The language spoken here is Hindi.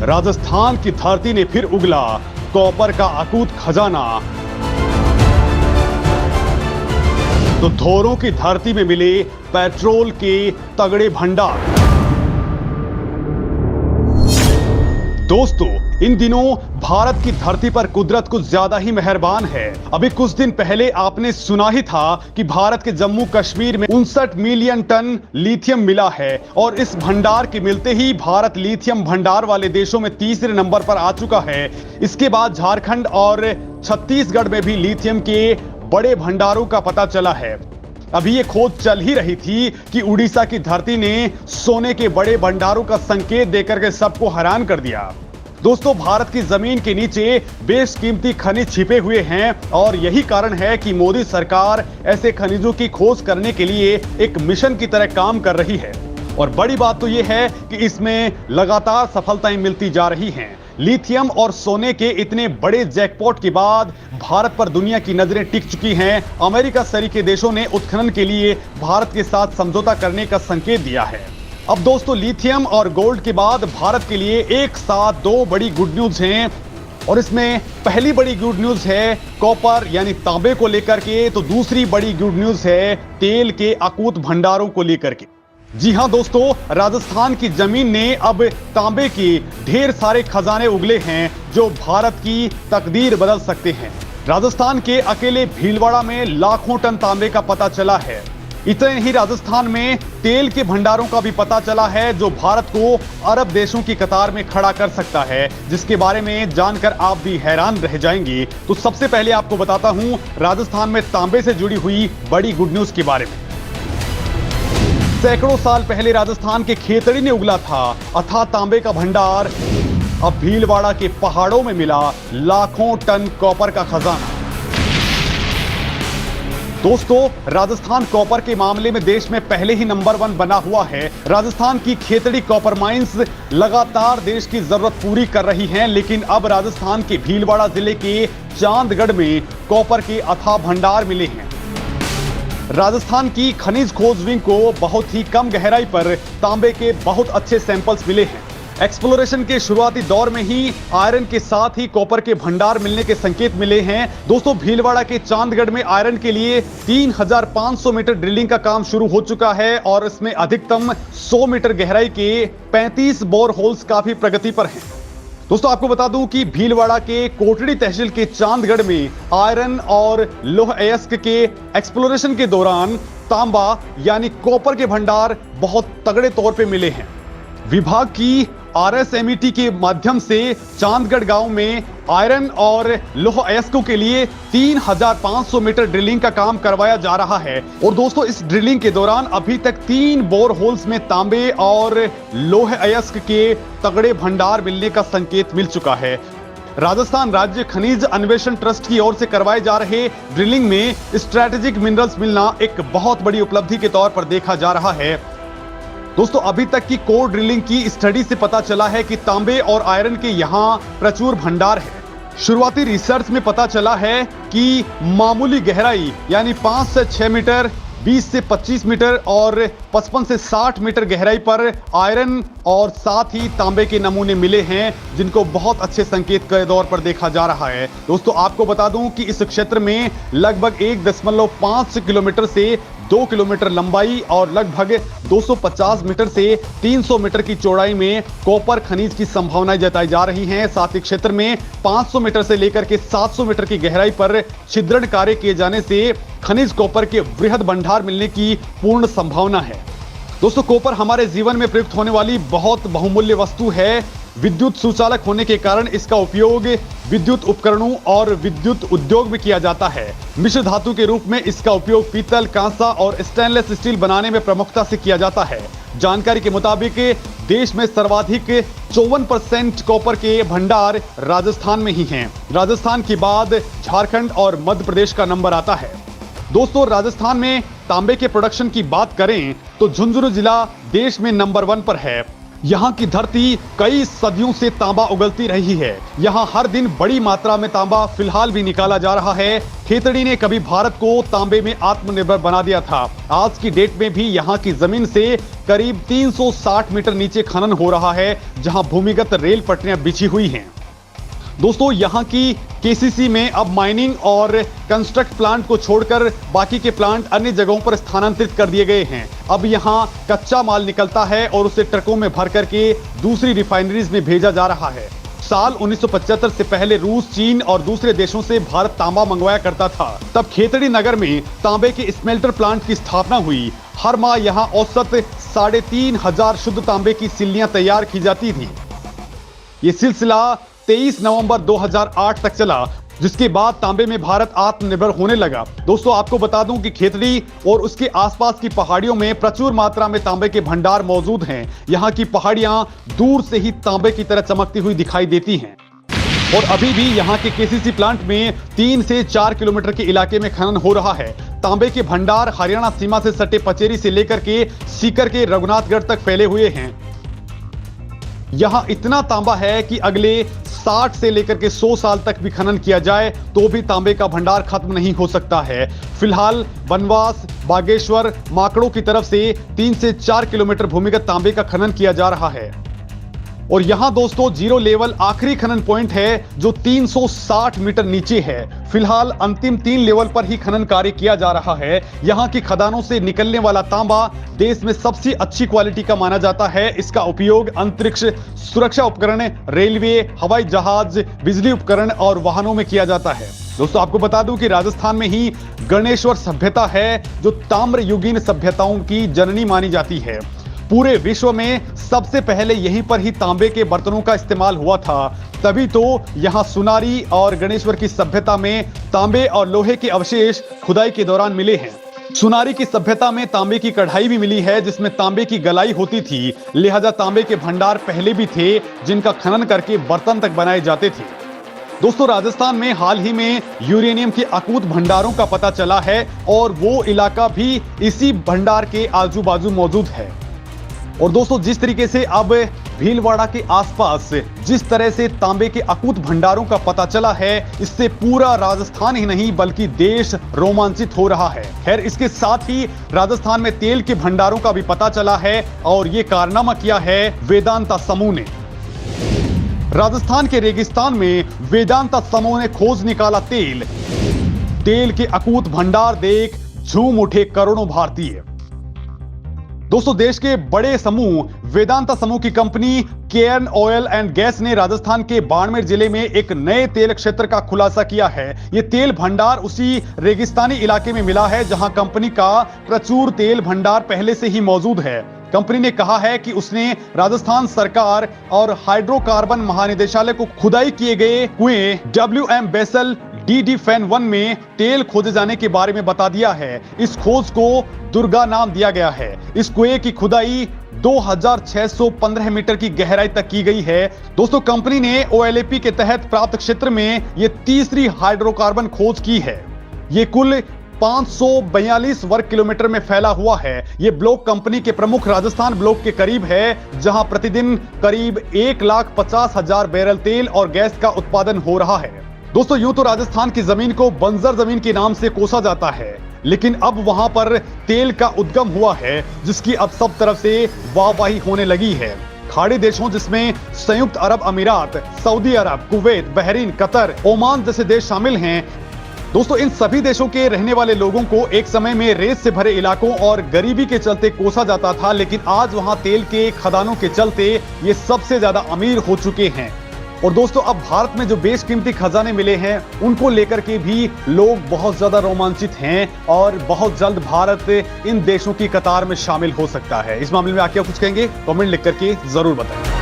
राजस्थान की धरती ने फिर उगला कॉपर का अकूत खजाना। तो धोरों की धरती में मिले पेट्रोल के तगड़े भंडार। दोस्तों, इन दिनों भारत की धरती पर कुदरत कुछ ज्यादा ही मेहरबान है। अभी कुछ दिन पहले आपने सुना ही था कि भारत के जम्मू कश्मीर में 59 मिलियन टन लिथियम मिला है और इस भंडार के मिलते ही भारत लिथियम भंडार वाले देशों में तीसरे नंबर पर आ चुका है। इसके बाद झारखंड और छत्तीसगढ़ में भी लिथियम के बड़े भंडारों का पता चला है। अभी ये खोज चल ही रही थी कि उड़ीसा की धरती ने सोने के बड़े भंडारों का संकेत देकर के सबको हैरान कर दिया। दोस्तों, भारत की जमीन के नीचे बेशकीमती खनिज छिपे हुए हैं और यही कारण है कि मोदी सरकार ऐसे खनिजों की खोज करने के लिए एक मिशन की तरह काम कर रही है। और बड़ी बात तो यह है कि इसमें लगातार सफलताएं मिलती जा रही हैं। लिथियम और सोने के इतने बड़े जैकपॉट के बाद भारत पर दुनिया की नजरें टिक चुकी हैं। अमेरिका सरीखे देशों ने उत्खनन के लिए भारत के साथ समझौता करने का संकेत दिया है। अब दोस्तों, लिथियम और गोल्ड के बाद भारत के लिए एक साथ दो बड़ी गुड न्यूज हैं और इसमें पहली बड़ी गुड न्यूज है कॉपर यानी तांबे को लेकर के, तो दूसरी बड़ी गुड न्यूज है तेल के अकूत भंडारों को लेकर के। जी हां दोस्तों, राजस्थान की जमीन ने अब तांबे के ढेर सारे खजाने उगले हैं जो भारत की तकदीर बदल सकते हैं। राजस्थान के अकेले भीलवाड़ा में लाखों टन तांबे का पता चला है। इतने ही राजस्थान में तेल के भंडारों का भी पता चला है जो भारत को अरब देशों की कतार में खड़ा कर सकता है, जिसके बारे में जानकर आप भी हैरान रह जाएंगे। तो सबसे पहले आपको बताता हूं राजस्थान में तांबे से जुड़ी हुई बड़ी गुड न्यूज के बारे में। सैकड़ों साल पहले राजस्थान के खेतड़ी ने उगला था अथाह तांबे का भंडार। अब भीलवाड़ा के पहाड़ों में मिला लाखों टन कॉपर का खजाना। दोस्तों, राजस्थान कॉपर के मामले में देश में पहले ही नंबर 1 बना हुआ है। राजस्थान की खेतड़ी कॉपर माइंस लगातार देश की जरूरत पूरी कर रही हैं, लेकिन अब राजस्थान के भीलवाड़ा जिले के चांदगढ़ में कॉपर के अथाह भंडार मिले हैं। राजस्थान की खनिज खोज विंग को बहुत ही कम गहराई पर तांबे के बहुत अच्छे सैंपल्स मिले हैं। एक्सप्लोरेशन के शुरुआती दौर में ही आयरन के साथ ही कॉपर के भंडार मिलने के संकेत मिले हैं। दोस्तों, भीलवाड़ा के चांदगढ़ में आयरन के लिए 3500 मीटर ड्रिलिंग का काम शुरू हो चुका है और इसमें अधिकतम 100 मीटर गहराई के 35 बोर होल्स काफी प्रगति पर हैं। दोस्तों, आपको बता दूं कि भीलवाड़ा के कोटड़ी तहसील के चांदगढ़ में आयरन और लौह अयस्क के एक्सप्लोरेशन के दौरान तांबा यानी कॉपर के भंडार बहुत तगड़े तौर पे मिले हैं। विभाग की RSMET के माध्यम से चांदगढ़ गांव में आयरन और लौह अयस्कों के लिए 3500 मीटर ड्रिलिंग का काम करवाया जा रहा है। और दोस्तों, इस ड्रिलिंग के दौरान अभी तक 3 बोर होल्स में तांबे और लौह अयस्क के तगड़े भंडार मिलने का संकेत मिल चुका है। राजस्थान राज्य खनिज अन्वेषण ट्रस्ट की ओर से करवाए जा रहे ड्रिलिंग में स्ट्रैटेजिक मिनरल्स मिलना एक बहुत बड़ी उपलब्धि के तौर पर देखा जा रहा है। दोस्तों, अभी तक की कोर ड्रिलिंग की स्टडी से पता चला है कि तांबे और आयरन के यहां प्रचुर भंडार है। शुरुआती रिसर्च में पता चला है कि मामूली गहराई यानी 5 से 6 मीटर, 20 से 25 मीटर और 55 से 60 मीटर गहराई पर आयरन और साथ ही तांबे के नमूने मिले हैं, जिनको बहुत अच्छे संकेत के तौर पर देखा जा रहा है। दोस्तों, आपको बता दूं कि इस क्षेत्र में लगभग 1.5 किलोमीटर से 2 किलोमीटर लंबाई और लगभग 250 मीटर से 300 मीटर की चौड़ाई में कॉपर खनिज की संभावनाएं जताई जा रही हैं। साथ ही क्षेत्र में 500 मीटर से लेकर के 700 मीटर की गहराई पर छिद्रण कार्य किए जाने से खनिज कॉपर के वृहद भंडार मिलने की पूर्ण संभावना है। दोस्तों, कॉपर हमारे जीवन में प्रयुक्त होने वाली बहुत बहुमूल्य वस्तु है। विद्युत सुचालक होने के कारण इसका उपयोग विद्युत उपकरणों और विद्युत उद्योग में किया जाता है। मिश्र धातु के रूप में इसका उपयोग पीतल, कांसा और स्टेनलेस स्टील बनाने में प्रमुखता से किया जाता है। जानकारी के मुताबिक देश में सर्वाधिक 54% कॉपर के भंडार राजस्थान में ही हैं। राजस्थान के बाद झारखंड और मध्य प्रदेश का नंबर आता है। दोस्तों, राजस्थान में तांबे के प्रोडक्शन की बात करें तो झुंझुनू जिला देश में नंबर 1 पर है। यहाँ की धरती कई सदियों से तांबा उगलती रही है। यहाँ हर दिन बड़ी मात्रा में तांबा फिलहाल भी निकाला जा रहा है। खेतड़ी ने कभी भारत को तांबे में आत्मनिर्भर बना दिया था। आज की डेट में भी यहाँ की जमीन से करीब 360 मीटर नीचे खनन हो रहा है, जहाँ भूमिगत रेल पटरियां बिछी हुई हैं। दोस्तों, यहाँ की केसीसी में अब माइनिंग और कंस्ट्रक्ट प्लांट को छोड़कर बाकी के प्लांट अन्य जगहों पर स्थानांतरित कर दिए गए हैं। अब यहाँ कच्चा माल निकलता है और उसे ट्रकों में भर करके दूसरी रिफाइनरीज में भेजा जा रहा है। साल 1975 से पहले रूस, चीन और दूसरे देशों से भारत तांबा मंगवाया करता था। तब खेतड़ी नगर में तांबे के स्मेल्टर प्लांट की स्थापना हुई। हर माह यहाँ औसत 3500 शुद्ध तांबे की सिल्लियां तैयार की जाती थी। ये सिलसिला 23 नवंबर 2008 तक चला, जिसके बाद तांबे में भारत आत्मनिर्भर होने लगा। दोस्तों, आपको बता दूं कि खेतड़ी और उसके आसपास की पहाड़ियों में प्रचुर मात्रा में तांबे के भंडार मौजूद हैं। यहाँ की पहाड़ियां दूर से ही तांबे की तरह चमकती हुई दिखाई देती हैं। और अभी भी यहाँ के केसीसी प्लांट में 3 से 4 किलोमीटर के इलाके में खनन हो रहा है। तांबे के भंडार हरियाणा सीमा से सटे पचेरी से लेकर के सीकर के रघुनाथगढ़ तक फैले हुए हैं। यहाँ इतना तांबा है कि अगले 60 से लेकर के 100 साल तक भी खनन किया जाए तो भी तांबे का भंडार खत्म नहीं हो सकता है। फिलहाल बनवास, बागेश्वर, माकड़ों की तरफ से 3 से 4 किलोमीटर भूमिगत तांबे का खनन किया जा रहा है। और यहां दोस्तों जीरो लेवल आखिरी खनन पॉइंट है जो 360 मीटर नीचे है। फिलहाल अंतिम 3 लेवल पर ही खनन कार्य किया जा रहा है। यहां की खदानों से निकलने वाला तांबा देश में सबसे अच्छी क्वालिटी का माना जाता है। इसका उपयोग अंतरिक्ष सुरक्षा उपकरण, रेलवे, हवाई जहाज, बिजली उपकरण और वाहनों में किया जाता है। दोस्तों, आपको बता दूं कि राजस्थान में ही गणेश्वर सभ्यता है जो ताम्र युगीन सभ्यताओं की जननी मानी जाती है। पूरे विश्व में सबसे पहले यहीं पर ही तांबे के बर्तनों का इस्तेमाल हुआ था। तभी तो यहां सुनारी और गणेश्वर की सभ्यता में तांबे और लोहे के अवशेष खुदाई के दौरान मिले हैं। सुनारी की सभ्यता में तांबे की कढ़ाई भी मिली है जिसमें तांबे की गलाई होती थी। लिहाजा तांबे के भंडार पहले भी थे जिनका खनन करके बर्तन तक बनाए जाते थे। दोस्तों, राजस्थान में हाल ही में यूरेनियम के अकूत भंडारों का पता चला है और वो इलाका भी इसी भंडार के आजू बाजू मौजूद है। और दोस्तों, जिस तरीके से अब भीलवाड़ा के आसपास जिस तरह से तांबे के अकूत भंडारों का पता चला है, इससे पूरा राजस्थान ही नहीं बल्कि देश रोमांचित हो रहा है। खैर, इसके साथ ही राजस्थान में तेल के भंडारों का भी पता चला है और यह कारनामा किया है वेदांता समूह ने। राजस्थान के रेगिस्तान में वेदांता समूह ने खोज निकाला तेल के अकूत भंडार देख झूम उठे करोड़ों भारतीय। दोस्तों, देश के बड़े समूह वेदांता समूह की company Cairn oil and gas ने राजस्थान के बाड़मेर जिले में एक नए तेल क्षेत्र का खुलासा किया है। यह तेल भंडार उसी रेगिस्तानी इलाके में मिला है जहां कंपनी का प्रचुर तेल भंडार पहले से ही मौजूद है। कंपनी ने कहा है कि उसने राजस्थान सरकार और हाइड्रोकार्बन महानिदेशालय को खुदाई किए गए कुएं WM बेसल DD फैन 1 में तेल खोजे जाने के बारे में बता दिया है। इस खोज को दुर्गा नाम दिया गया है। इस कुएं की खुदाई 2615 मीटर की गहराई तक की गई है। दोस्तों, कंपनी ने OLAP के तहत प्राप्त क्षेत्र में यह तीसरी हाइड्रोकार्बन खोज की है। यह कुल 542 वर्ग किलोमीटर में फैला हुआ है। यह ब्लॉक कंपनी के प्रमुख राजस्थान ब्लॉक के करीब है जहां प्रतिदिन करीब 1,50,000 बैरल तेल और गैस का उत्पादन हो रहा है। दोस्तों, यूं तो राजस्थान की जमीन को बंजर जमीन के नाम से कोसा जाता है, लेकिन अब वहां पर तेल का उद्गम हुआ है जिसकी अब सब तरफ से वाहवाही होने लगी है। खाड़ी देशों जिसमें संयुक्त अरब अमीरात, सऊदी अरब, कुवैत, बहरीन, कतर, ओमान जैसे देश शामिल हैं। दोस्तों, इन सभी देशों के रहने वाले लोगों को एक समय में रेत से भरे इलाकों और गरीबी के चलते कोसा जाता था, लेकिन आज वहां तेल के खदानों के चलते ये सबसे ज्यादा अमीर हो चुके हैं। और दोस्तों, अब भारत में जो बेशकीमती खजाने मिले हैं उनको लेकर के भी लोग बहुत ज्यादा रोमांचित हैं और बहुत जल्द भारत इन देशों की कतार में शामिल हो सकता है। इस मामले में आप क्या कुछ कहेंगे? कमेंट लिख करके जरूर बताएं।